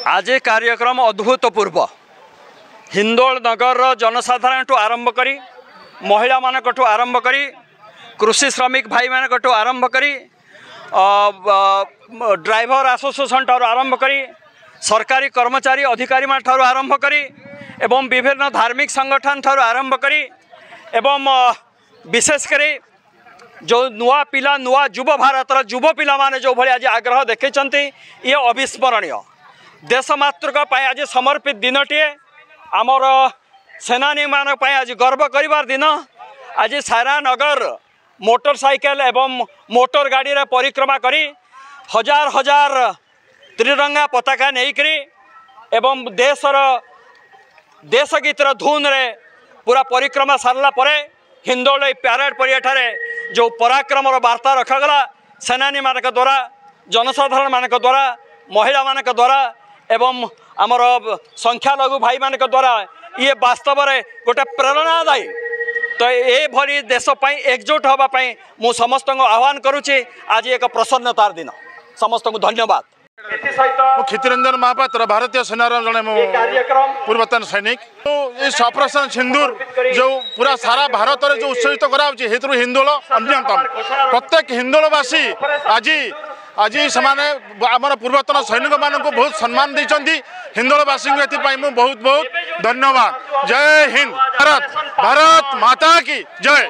आज कार्यक्रम अभूतपूर्व हिंदोल नगर जनसाधारण आरंभ करी महिला मानकठू आरंभ करी कृषि श्रमिक भाई मानकठू आरंभ करी ड्राइवर एसोसिएशन ठार आरंभ करी सरकारी कर्मचारी अधिकारी ठार आरंभ करी एवं विभिन्न धार्मिक संगठन ठार आरंभ करी एवं विशेषकर जो नुआ पिला नुआ युव भारत युव पिला माने जो भाई आज आग्रह देखते ये अविस्मरणीय देशमातृक आज समर्पित दिनटे आमर सेनानी मान आज गर्व करिवार दिन आज सारा नगर मोटरसाइकेल एवं मोटर गाड़ी रे परिक्रमा करी हजार हजार त्रिरंगा पताका नहींकरी एवं देश गीतर धुन रे पूरा परिक्रमा सारला परे हिंदोल प्यारेड पड़िया जो पराक्रम वार्ता रखागला सेनानी मान द्वारा जनसाधारण मान द्वारा महिला मान द्वारा एवं आमर संख्यालघु भाई मान द्वारा ये वास्तव में गोटे प्रेरणादायी तो ये भली देशपाई एकजुट होगापाई मु समस्त आह्वान करुच्ची आज एक प्रसन्नतार दिन समस्त को धन्यवाद। क्षितिरंजन महापात्र भारतीय सेनार जड़े पूर्वतन सैनिक तो इस ऑपरेशन सिंदूर जो पूरा सारा भारत में जो उत्सर्जित कराऊँ हिंदोल अन्यतम प्रत्येक हिंदोलवासी आज आज आमर पूर्वतन सैनिक मान को बहुत सम्मान देती हिंदोलवासी बहुत बहुत धन्यवाद। जय हिंद। भारत भारत माता की जय।